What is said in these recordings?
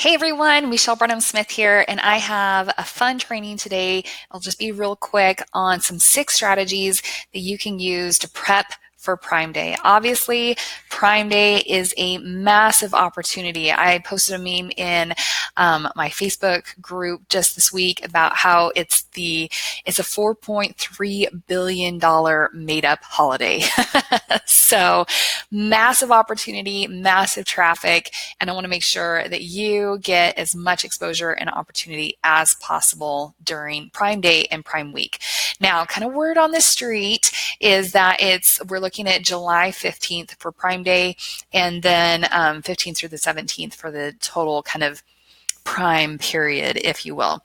Hey everyone, Michelle Barnum Smith here, and I have a fun training today. I'll just be real quick on some 6 strategies that you can use to prep for Prime Day. Obviously, Prime Day is a massive opportunity. I posted a meme in my Facebook group just this week about how it's a $4.3 billion made up holiday. So massive opportunity, massive traffic, and I want to make sure that you get as much exposure and opportunity as possible during Prime Day and Prime Week. Now, kind of word on the street is that we're looking at July 15th for Prime Day, and then 15th through the 17th for the total kind of prime period, if you will.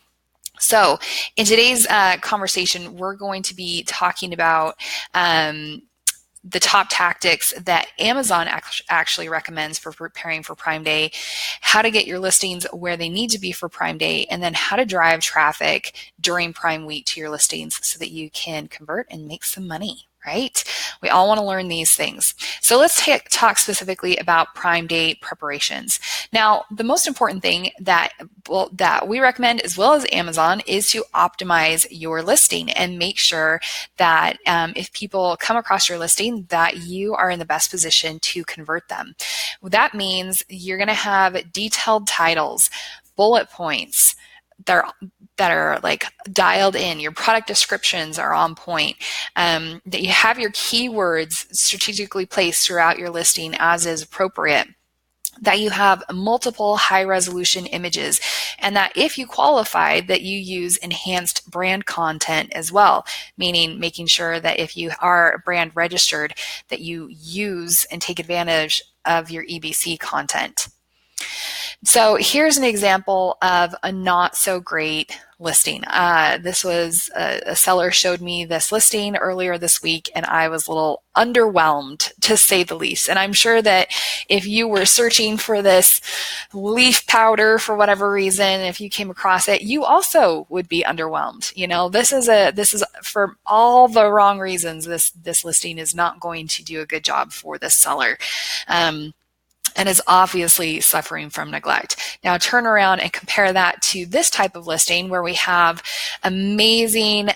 So in today's conversation, we're going to be talking about the top tactics that Amazon actually recommends for preparing for Prime Day, how to get your listings where they need to be for Prime Day, and then how to drive traffic during Prime Week to your listings so that you can convert and make some money. Right? We all want to learn these things. So let's talk specifically about Prime Day preparations. Now, the most important thing that we recommend, as well as Amazon, is to optimize your listing and make sure that if people come across your listing, that you are in the best position to convert them. That means you're going to have detailed titles, bullet points, that are like dialed in. Your product descriptions are on point. That you have your keywords strategically placed throughout your listing as is appropriate. That you have multiple high resolution images, and that if you qualify, that you use enhanced brand content as well, meaning making sure that if you are brand registered, that you use and take advantage of your EBC content. So here's an example of a not so great listing. This was a seller showed me this listing earlier this week, and I was a little underwhelmed, to say the least. And I'm sure that if you were searching for this leaf powder for whatever reason, if you came across it, you also would be underwhelmed. You know, this is for all the wrong reasons. This listing is not going to do a good job for this seller. And is obviously suffering from neglect. Now turn around and compare that to this type of listing where we have amazing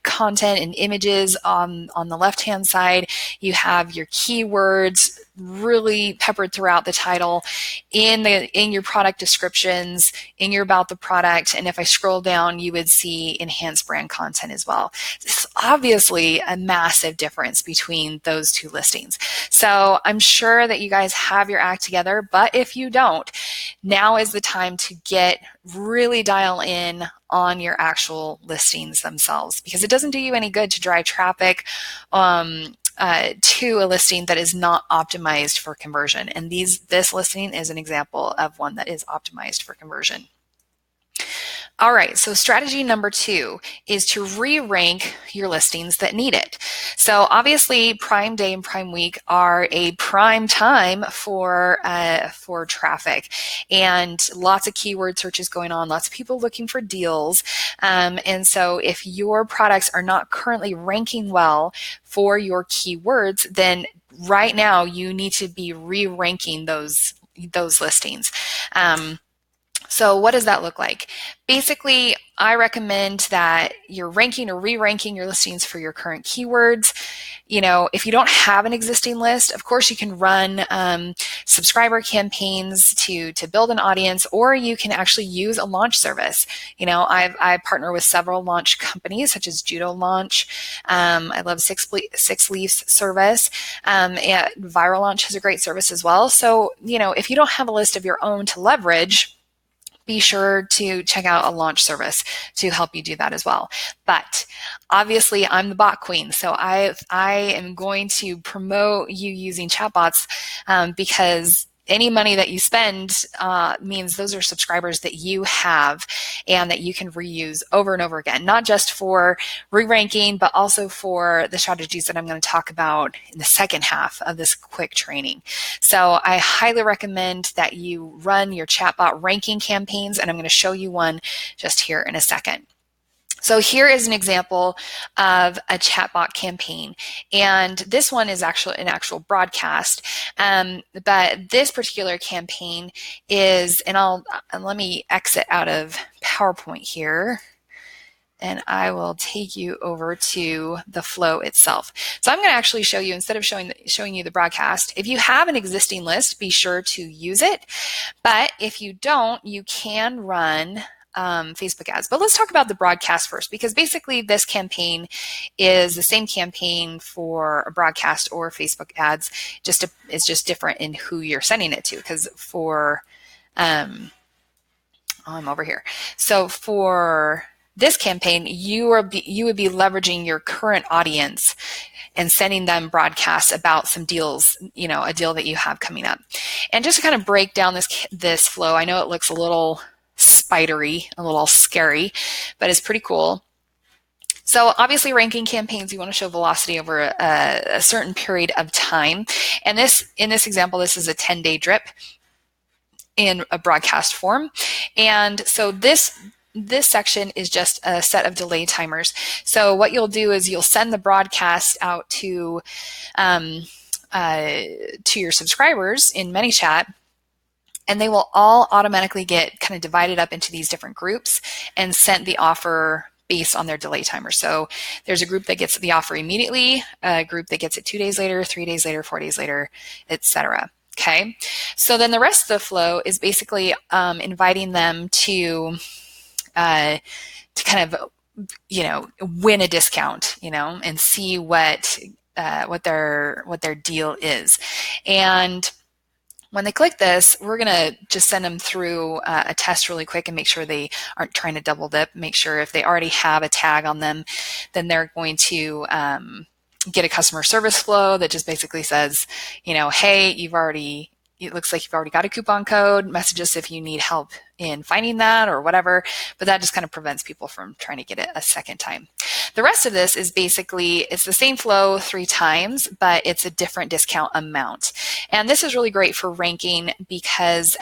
content and images on the left-hand side. You have your keywords really peppered throughout the title, in your product descriptions, in your about the product, and if I scroll down, you would see enhanced brand content as well. This is obviously a massive difference between those two listings. So I'm sure that you guys have your act together, but if you don't, now is the time to really dial in on your actual listings themselves, because it doesn't do you any good to drive traffic to a listing that is not optimized for conversion. And this listing is an example of one that is optimized for conversion. All right, so strategy number 2 is to re-rank your listings that need it. So obviously, Prime Day and Prime Week are a prime time for traffic, and lots of keyword searches going on, lots of people looking for deals. And so if your products are not currently ranking well for your keywords, then right now you need to be re-ranking those listings. So what does that look like? Basically, I recommend that you're ranking or re-ranking your listings for your current keywords. You know, if you don't have an existing list, of course you can run subscriber campaigns to build an audience, or you can actually use a launch service. You know, I partner with several launch companies such as Judo Launch. I love Six Leafs service. And Viral Launch has a great service as well. So, you know, if you don't have a list of your own to leverage, be sure to check out a launch service to help you do that as well. But obviously, I'm the bot queen, so I am going to promote you using chatbots because any money that you spend means those are subscribers that you have and that you can reuse over and over again, not just for re-ranking, but also for the strategies that I'm going to talk about in the second half of this quick training. So I highly recommend that you run your chatbot ranking campaigns, and I'm going to show you one just here in a second. So here is an example of a chatbot campaign, and this one is actually an actual broadcast. But this particular campaign is, and let me exit out of PowerPoint here, and I will take you over to the flow itself. So I'm going to actually show you, instead of showing you the broadcast, if you have an existing list, be sure to use it. But if you don't, you can run Facebook ads. But let's talk about the broadcast first, because basically this campaign is the same campaign for a broadcast or Facebook ads. It's just different in who you're sending it to. Because I'm over here. So for this campaign, you would be leveraging your current audience and sending them broadcasts about some deals, a deal that you have coming up. And just to kind of break down this flow, I know it looks a little spidery, a little scary, but it's pretty cool. So obviously ranking campaigns, you want to show velocity over a certain period of time. And in this example, this is a 10-day drip in a broadcast form. And so this section is just a set of delay timers. So what you'll do is you'll send the broadcast out to your subscribers in ManyChat, and they will all automatically get kind of divided up into these different groups and sent the offer based on their delay timer. So there's a group that gets the offer immediately, a group that gets it 2 days later, 3 days later, 4 days later, etc. Okay, so then the rest of the flow is basically inviting them to kind of, win a discount, and see what their deal is. And when they click this, we're going to just send them through a test really quick and make sure they aren't trying to double dip. Make sure if they already have a tag on them, then they're going to get a customer service flow that just basically says, hey, it looks like you've already got a coupon code, message us if you need help in finding that or whatever, but that just kind of prevents people from trying to get it a second time. The rest of this is basically, it's the same flow 3 times, but it's a different discount amount. And this is really great for ranking because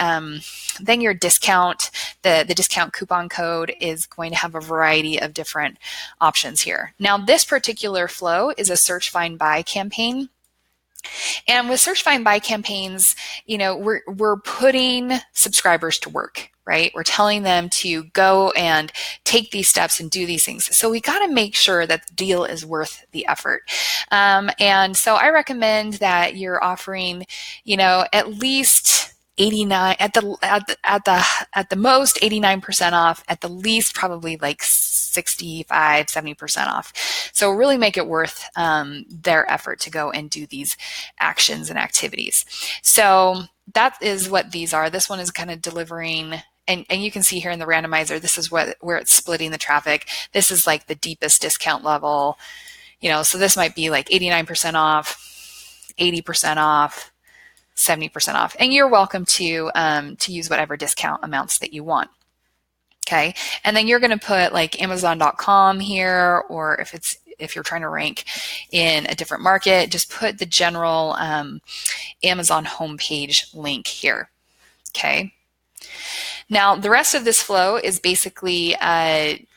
then your discount, the discount coupon code is going to have a variety of different options here. Now, this particular flow is a search, find, buy campaign. And with search, find, buy campaigns, we're putting subscribers to work, right? We're telling them to go and take these steps and do these things. So we got to make sure that the deal is worth the effort. And so I recommend that you're offering, at least 89 at the most 89% off, at the least probably like 65, 70% off. So really make it worth their effort to go and do these actions and activities. So that is what these are. This one is kind of delivering, and you can see here in the randomizer, this is where it's splitting the traffic. This is like the deepest discount level, so this might be like 89% off, 80% off, 70% off, and you're welcome to use whatever discount amounts that you want. Okay, and then you're going to put like Amazon.com here, or if you're trying to rank in a different market, just put the general Amazon homepage link here. Okay. Now the rest of this flow is basically trying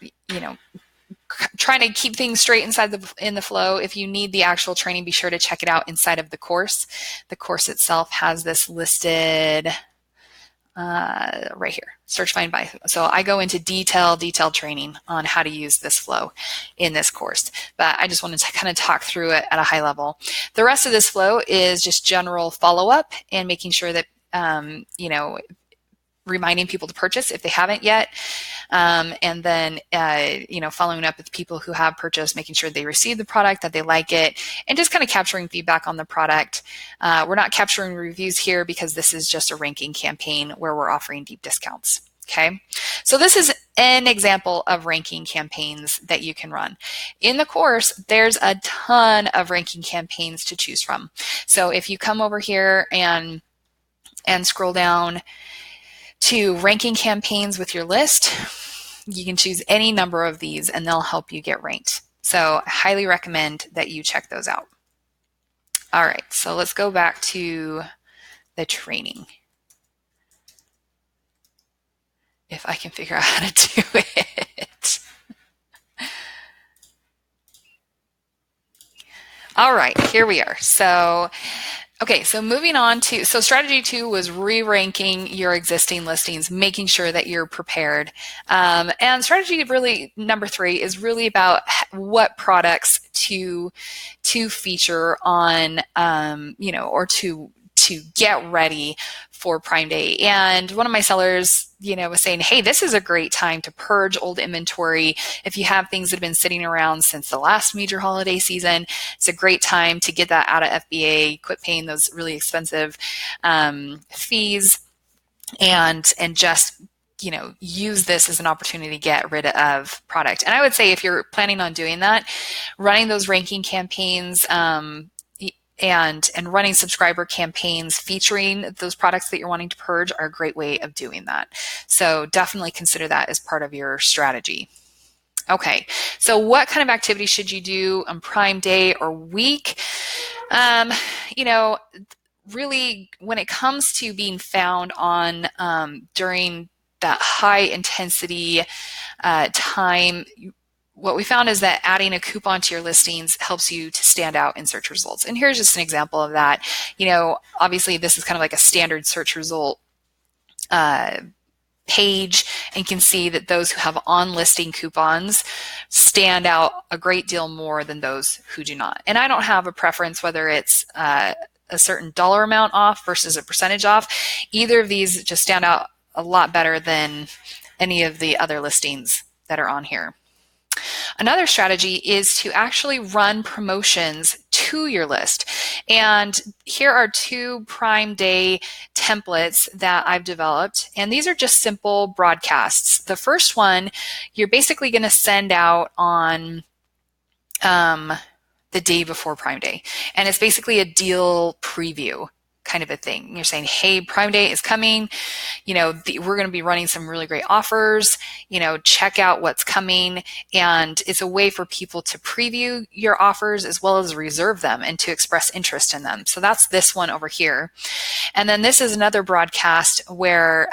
to keep things straight in the flow. If you need the actual training, be sure to check it out inside of the course. The course itself has this listed right here, search, find, buy. So I go into detailed training on how to use this flow in this course, but I just wanted to kind of talk through it at a high level. The rest of this flow is just general follow-up and making sure that, reminding people to purchase if they haven't yet. And then, following up with people who have purchased, making sure they receive the product, that they like it, and just kind of capturing feedback on the product. We're not capturing reviews here because this is just a ranking campaign where we're offering deep discounts. Okay, so this is an example of ranking campaigns that you can run. In the course, there's a ton of ranking campaigns to choose from. So if you come over here and scroll down to ranking campaigns with your list, you can choose any number of these and they'll help you get ranked. So I highly recommend that you check those out. All right, so let's go back to the training. If I can figure out how to do it. All right, here we are. So, okay, so moving on to, so strategy two was re-ranking your existing listings, making sure that you're prepared. And strategy really number three is really about what products to feature on, or to get ready for Prime Day. And one of my sellers, was saying, hey, this is a great time to purge old inventory. If you have things that have been sitting around since the last major holiday season, it's a great time to get that out of FBA, quit paying those really expensive fees, and just use this as an opportunity to get rid of product. And I would say if you're planning on doing that, running those ranking campaigns, and running subscriber campaigns featuring those products that you're wanting to purge are a great way of doing that. So definitely consider that as part of your strategy. Okay, so what kind of activity should you do on Prime Day or week? You know, really, when it comes to being found on during that high intensity time, what we found is that adding a coupon to your listings helps you to stand out in search results. And here's just an example of that. Obviously this is kind of like a standard search result page, and you can see that those who have on-listing coupons stand out a great deal more than those who do not. And I don't have a preference whether it's a certain dollar amount off versus a percentage off. Either of these just stand out a lot better than any of the other listings that are on here. Another strategy is to actually run promotions to your list. And here are two Prime Day templates that I've developed. And these are just simple broadcasts. The first one, you're basically going to send out on the day before Prime Day. And it's basically a deal preview kind of a thing. You're saying, hey, Prime Day is coming. We're going to be running some really great offers. Check out what's coming. And it's a way for people to preview your offers as well as reserve them and to express interest in them. So that's this one over here. And then this is another broadcast where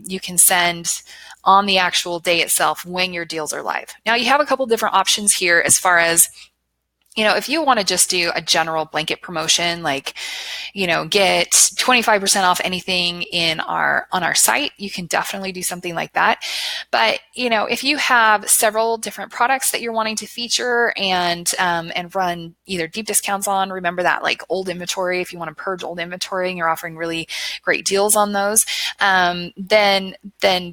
you can send on the actual day itself when your deals are live. Now you have a couple different options here as far as if you want to just do a general blanket promotion, like, get 25% off anything on our site, you can definitely do something like that. But, if you have several different products that you're wanting to feature and run either deep discounts on, remember that like old inventory, if you want to purge old inventory and you're offering really great deals on those, then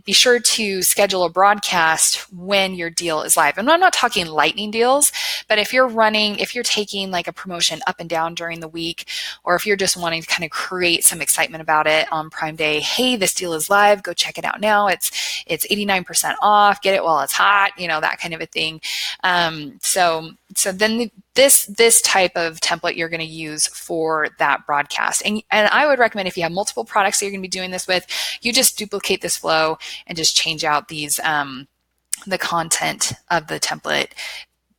be sure to schedule a broadcast when your deal is live. And I'm not talking lightning deals, but if you're taking like a promotion up and down during the week, or if you're just wanting to kind of create some excitement about it on Prime Day, hey, this deal is live, go check it out now. It's 89% off, get it while it's hot, that kind of a thing. So then this type of template you're going to use for that broadcast. And I would recommend if you have multiple products that you're going to be doing this with, you just duplicate this flow and just change out these, the content of the template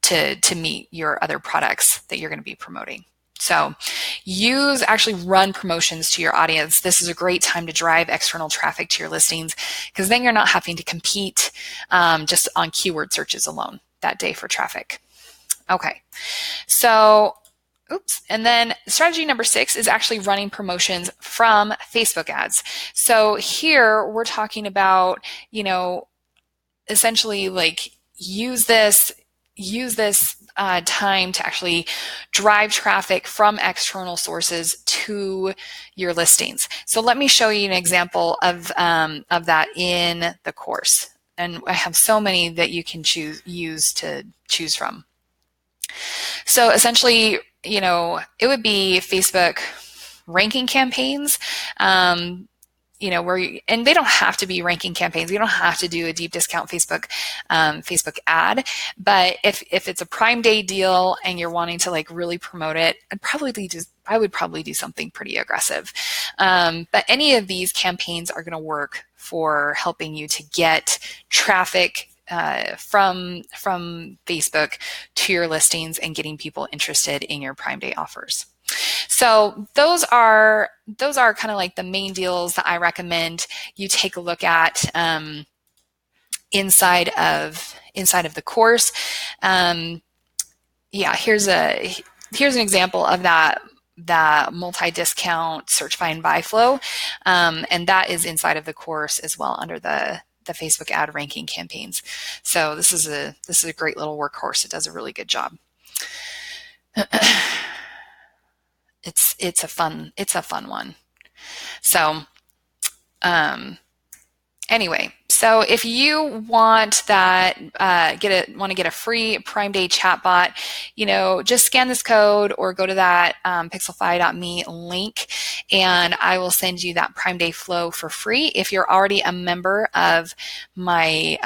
to meet your other products that you're going to be promoting. So actually run promotions to your audience. This is a great time to drive external traffic to your listings, because then you're not having to compete just on keyword searches alone that day for traffic. Okay, so and then strategy number 6 is actually running promotions from Facebook ads. So here we're talking about, essentially like use this time to actually drive traffic from external sources to your listings. So let me show you an example of that in the course. And I have so many that you can use to choose from. So essentially, it would be Facebook ranking campaigns. And they don't have to be ranking campaigns. You don't have to do a deep discount Facebook ad. But if it's a Prime Day deal and you're wanting to like really promote it, I would probably do something pretty aggressive. But any of these campaigns are going to work for helping you to get traffic from Facebook to your listings and getting people interested in your Prime Day offers. So those are kind of like the main deals that I recommend you take a look at inside of the course. Here's here's an example of that multi-discount search, find, buy flow. And that is inside of the course as well under the Facebook ad ranking campaigns. So this is a great little workhorse. It does a really good job. It's a fun one. So um, anyway, so if you want that, want to get a free Prime Day chatbot, just scan this code or go to that pixelfy.me link, and I will send you that Prime Day flow for free. If you're already a member of my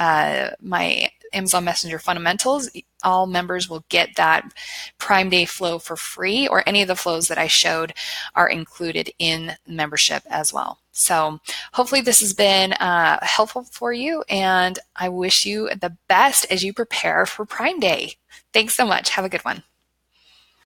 Amazon Messenger Fundamentals, all members will get that Prime Day flow for free, or any of the flows that I showed are included in membership as well. So hopefully this has been helpful for you, and I wish you the best as you prepare for Prime Day. Thanks so much. Have a good one.